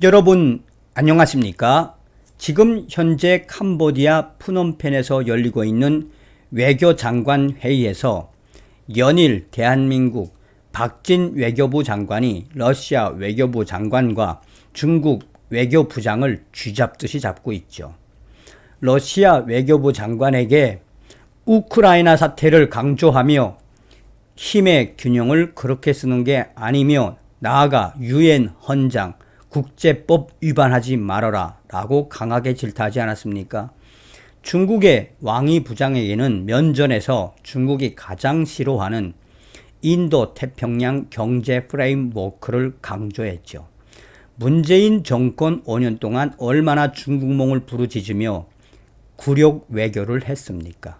여러분 안녕하십니까? 지금 현재 캄보디아 프놈펜에서 열리고 있는 외교장관 회의에서 연일 대한민국 박진 외교부 장관이 러시아 외교부 장관과 중국 외교부장을 쥐잡듯이 잡고 있죠. 러시아 외교부 장관에게 우크라이나 사태를 강조하며 힘의 균형을 그렇게 쓰는 게 아니며 나아가 유엔 헌장, 국제법 위반하지 말아라 라고 강하게 질타하지 않았습니까? 중국의 왕이 부장에게는 면전에서 중국이 가장 싫어하는 인도 태평양 경제 프레임워크를 강조했죠. 문재인 정권 5년 동안 얼마나 중국몽을 부르짖으며 굴욕 외교를 했습니까?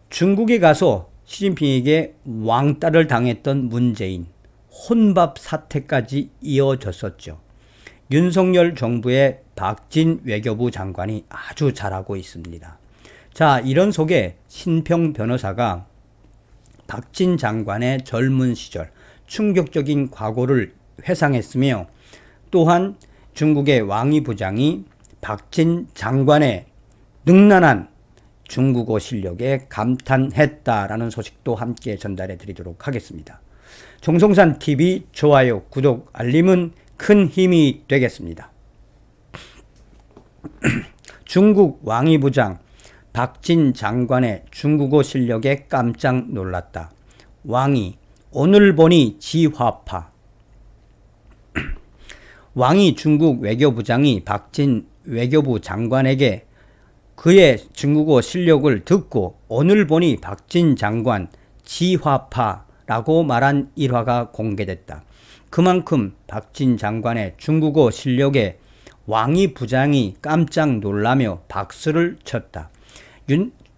중국에 가서 시진핑에게 왕따를 당했던 문재인, 혼밥 사태까지 이어졌었죠. 윤석열 정부의 박진 외교부 장관이 아주 잘하고 있습니다. 자, 이런 속에 신평 변호사가 박진 장관의 젊은 시절 충격적인 과거를 회상했으며 또한 중국의 왕이 부장이 박진 장관의 능란한 중국어 실력에 감탄했다라는 소식도 함께 전달해 드리도록 하겠습니다. 정성산TV 좋아요, 구독, 알림은 큰 힘이 되겠습니다. 중국 왕이 부장 박진 장관의 중국어 실력에 깜짝 놀랐다. 왕이 오늘 보니 지화파. 왕이 중국 외교부장이 박진 외교부 장관에게 그의 중국어 실력을 듣고 오늘 보니 박진 장관 지화파라고 말한 일화가 공개됐다. 그만큼 박진 장관의 중국어 실력에 왕이 부장이 깜짝 놀라며 박수를 쳤다.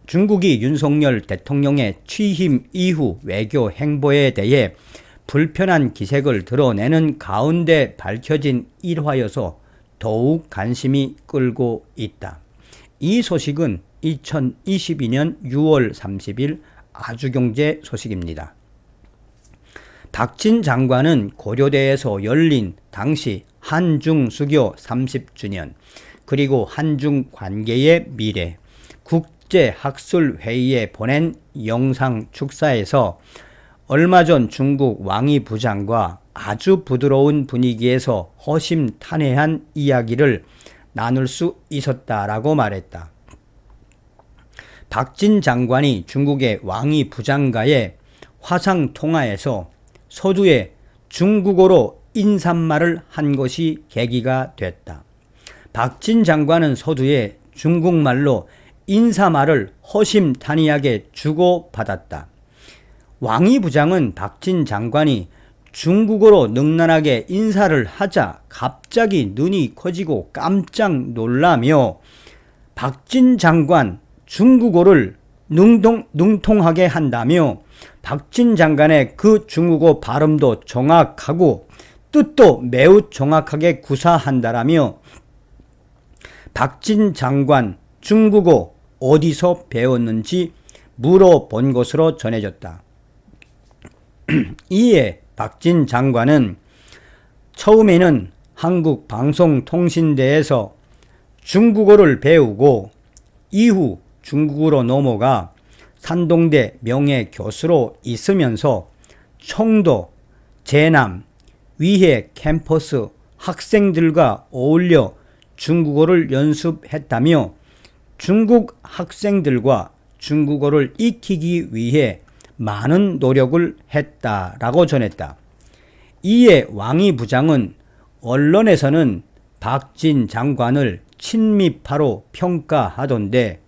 중국이 윤석열 대통령의 취임 이후 외교 행보에 대해 불편한 기색을 드러내는 가운데 밝혀진 일화여서 더욱 관심이 끌고 있다. 이 소식은 2022년 6월 30일 아주경제 소식입니다. 박진 장관은 고려대에서 열린 당시 한중 수교 30주년 그리고 한중 관계의 미래 국제학술회의에 보낸 영상 축사에서 얼마 전 중국 왕이 부장과 아주 부드러운 분위기에서 허심탄회한 이야기를 나눌 수 있었다라고 말했다. 박진 장관이 중국의 왕이 부장과의 화상통화에서 서두에 중국어로 인사말을 한 것이 계기가 됐다. 박진 장관은 서두에 중국말로 인사말을 허심탄회하게 주고받았다. 왕이 부장은 박진 장관이 중국어로 능란하게 인사를 하자 갑자기 눈이 커지고 깜짝 놀라며 박진 장관 중국어를 능통하게 한다며 박진 장관의 그 중국어 발음도 정확하고 뜻도 매우 정확하게 구사한다라며 박진 장관 중국어 어디서 배웠는지 물어본 것으로 전해졌다. 이에 박진 장관은 처음에는 한국방송통신대에서 중국어를 배우고 이후 중국어로 넘어가 산동대 명예교수로 있으면서 청도, 제남, 위해 캠퍼스 학생들과 어울려 중국어를 연습했다며 중국 학생들과 중국어를 익히기 위해 많은 노력을 했다라고 전했다. 이에 왕이 부장은 언론에서는 박진 장관을 친미파로 평가하던데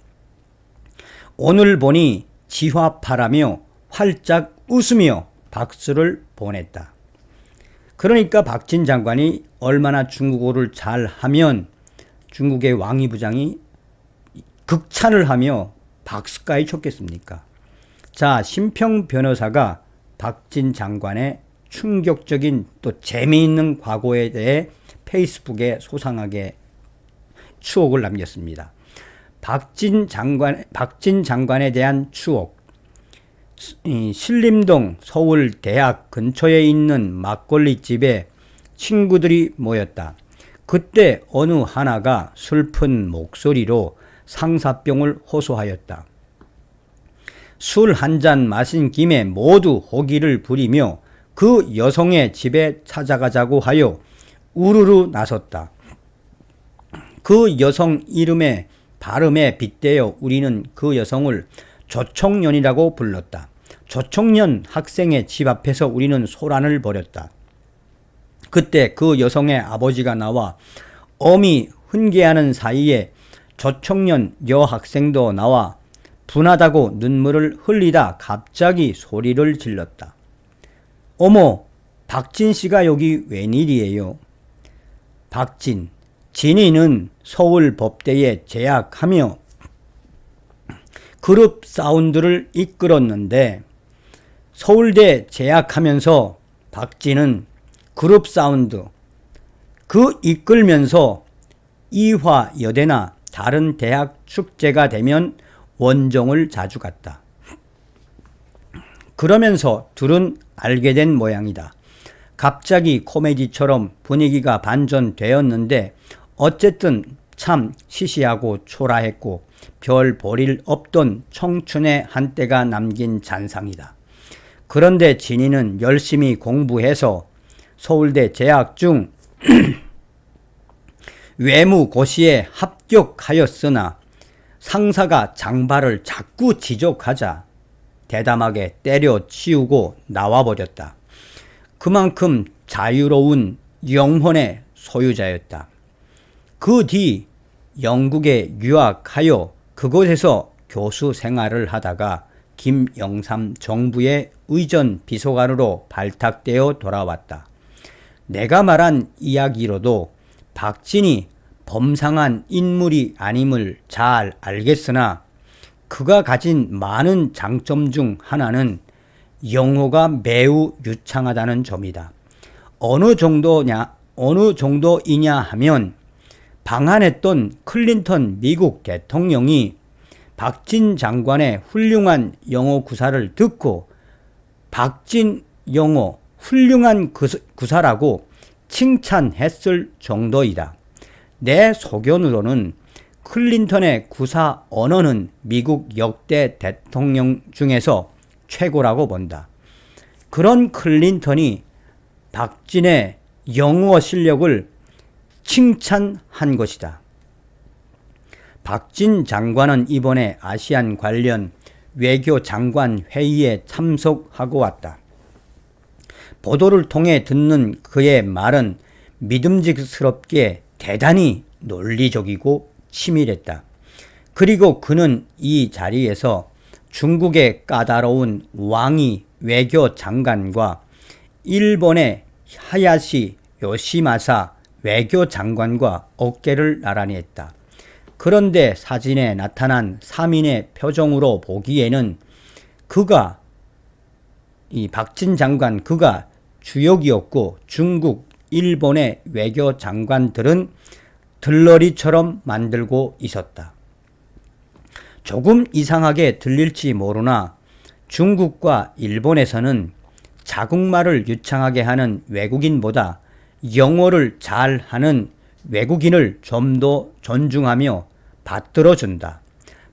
오늘 보니 지화파라며 활짝 웃으며 박수를 보냈다. 그러니까 박진 장관이 얼마나 중국어를 잘하면 중국의 왕이 부장이 극찬을 하며 박수까지 쳤겠습니까? 자, 신평 변호사가 박진 장관의 충격적인 또 재미있는 과거에 대해 페이스북에 소상하게 추억을 남겼습니다. 박진 장관에 대한 추억. 신림동 서울대학 근처에 있는 막걸리집에 친구들이 모였다. 그때 어느 하나가 슬픈 목소리로 상사병을 호소하였다. 술 한 잔 마신 김에 모두 호기를 부리며 그 여성의 집에 찾아가자고 하여 우르르 나섰다. 그 여성 이름의 발음에 빗대어 우리는 그 여성을 조청년이라고 불렀다. 조청년 학생의 집 앞에서 우리는 소란을 벌였다. 그때 그 여성의 아버지가 나와 엄히 훈계하는 사이에 조청년 여학생도 나와 분하다고 눈물을 흘리다 갑자기 소리를 질렀다. 어머, 박진 씨가 여기 웬일이에요? 박진, 진이는 서울 법대에 재학하며 그룹 사운드를 이끌었는데 서울대 재학하면서 박진은 그룹 사운드 그 이끌면서 이화여대나 다른 대학 축제가 되면 원정을 자주 갔다. 그러면서 둘은 알게 된 모양이다. 갑자기 코미디처럼 분위기가 반전되었는데 어쨌든 참 시시하고 초라했고 별 볼일 없던 청춘의 한때가 남긴 잔상이다. 그런데 진이는 열심히 공부해서 서울대 재학 중 외무고시에 합격하였으나 상사가 장발을 자꾸 지적하자 대담하게 때려치우고 나와버렸다. 그만큼 자유로운 영혼의 소유자였다. 그 뒤 영국에 유학하여 그곳에서 교수 생활을 하다가 김영삼 정부의 의전 비서관으로 발탁되어 돌아왔다. 내가 말한 이야기로도 박진이 범상한 인물이 아님을 잘 알겠으나 그가 가진 많은 장점 중 하나는 영어가 매우 유창하다는 점이다. 어느 정도이냐 하면 방한했던 클린턴 미국 대통령이 박진 장관의 훌륭한 영어 구사를 듣고 박진 영어 훌륭한 구사라고 칭찬했을 정도이다. 내 소견으로는 클린턴의 구사 언어는 미국 역대 대통령 중에서 최고라고 본다. 그런 클린턴이 박진의 영어 실력을 칭찬한 것이다. 박진 장관은 이번에 아시안 관련 외교장관 회의에 참석하고 왔다. 보도를 통해 듣는 그의 말은 믿음직스럽게 대단히 논리적이고 치밀했다. 그리고 그는 이 자리에서 중국의 까다로운 왕이 외교장관과 일본의 하야시 요시마사 외교장관과 어깨를 나란히 했다. 그런데 사진에 나타난 3인의 표정으로 보기에는 이 박진 장관 그가 주역이었고 중국, 일본의 외교장관들은 들러리처럼 만들고 있었다. 조금 이상하게 들릴지 모르나 중국과 일본에서는 자국말을 유창하게 하는 외국인보다 영어를 잘하는 외국인을 좀 더 존중하며 받들어준다.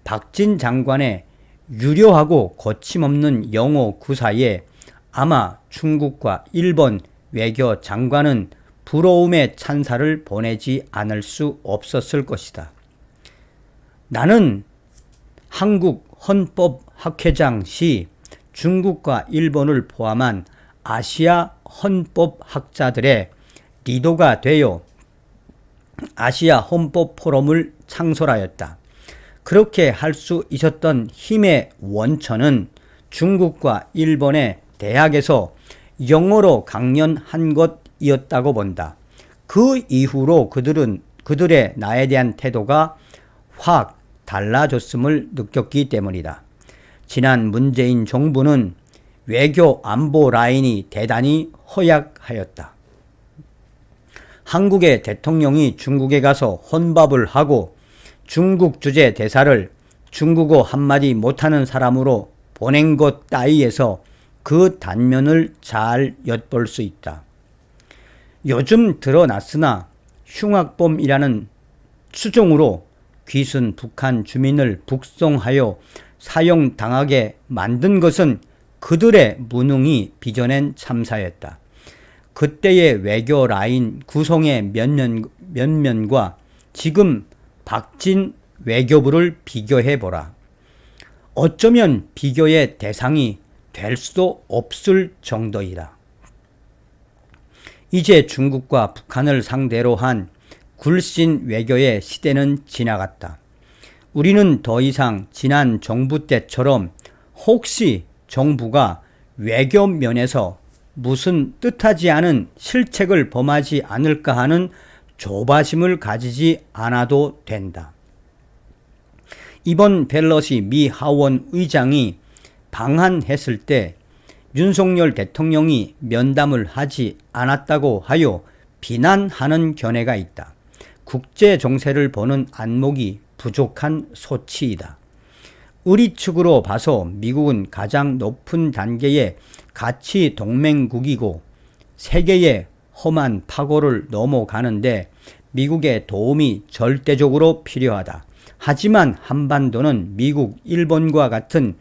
박진 장관의 유려하고 거침없는 영어 구사에 아마 중국과 일본 외교장관은 부러움의 찬사를 보내지 않을 수 없었을 것이다. 나는 한국 헌법학회장 시 중국과 일본을 포함한 아시아 헌법학자들의 리더가 되어 아시아 헌법 포럼을 창설하였다. 그렇게 할 수 있었던 힘의 원천은 중국과 일본의 대학에서 영어로 강연한 것이었다고 본다. 그 이후로 그들의 나에 대한 태도가 확 달라졌음을 느꼈기 때문이다. 지난 문재인 정부는 외교 안보 라인이 대단히 허약하였다. 한국의 대통령이 중국에 가서 혼밥을 하고 중국 주재 대사를 중국어 한마디 못하는 사람으로 보낸 것 따위에서 그 단면을 잘 엿볼 수 있다. 요즘 드러났으나 흉악범이라는 추종으로 귀순 북한 주민을 북송하여 사형당하게 만든 것은 그들의 무능이 빚어낸 참사였다. 그때의 외교 라인 구성의 면면과 지금 박진 외교부를 비교해보라. 어쩌면 비교의 대상이 될 수도 없을 정도이다. 이제 중국과 북한을 상대로 한 굴신 외교의 시대는 지나갔다. 우리는 더 이상 지난 정부 때처럼 혹시 정부가 외교 면에서 무슨 뜻하지 않은 실책을 범하지 않을까 하는 조바심을 가지지 않아도 된다. 이번 펠로시 미 하원 의장이 방한했을 때 윤석열 대통령이 면담을 하지 않았다고 하여 비난하는 견해가 있다. 국제 정세를 보는 안목이 부족한 소치이다. 우리 측으로 봐서 미국은 가장 높은 단계의 가치 동맹국이고 세계의 험한 파고를 넘어가는데 미국의 도움이 절대적으로 필요하다. 하지만 한반도는 미국, 일본과 같은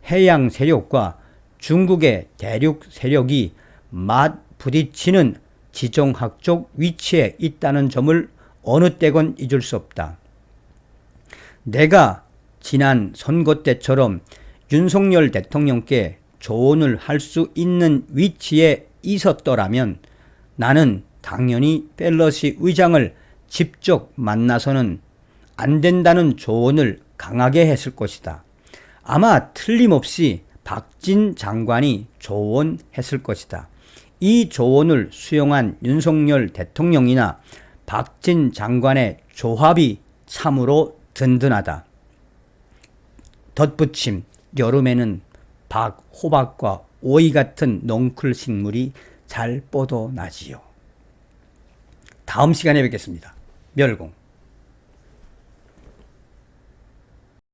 해양 세력과 중국의 대륙 세력이 맞부딪히는 지정학적 위치에 있다는 점을 어느 때건 잊을 수 없다. 내가 지난 선거 때처럼 윤석열 대통령께 조언을 할 수 있는 위치에 있었더라면 나는 당연히 펠로시 의장을 직접 만나서는 안 된다는 조언을 강하게 했을 것이다. 아마 틀림없이 박진 장관이 조언했을 것이다. 이 조언을 수용한 윤석열 대통령이나 박진 장관의 조합이 참으로 든든하다. 덧붙임, 여름에는 호박과 오이 같은 넝쿨 식물이 잘 뻗어나지요. 다음 시간에 뵙겠습니다. 멸공.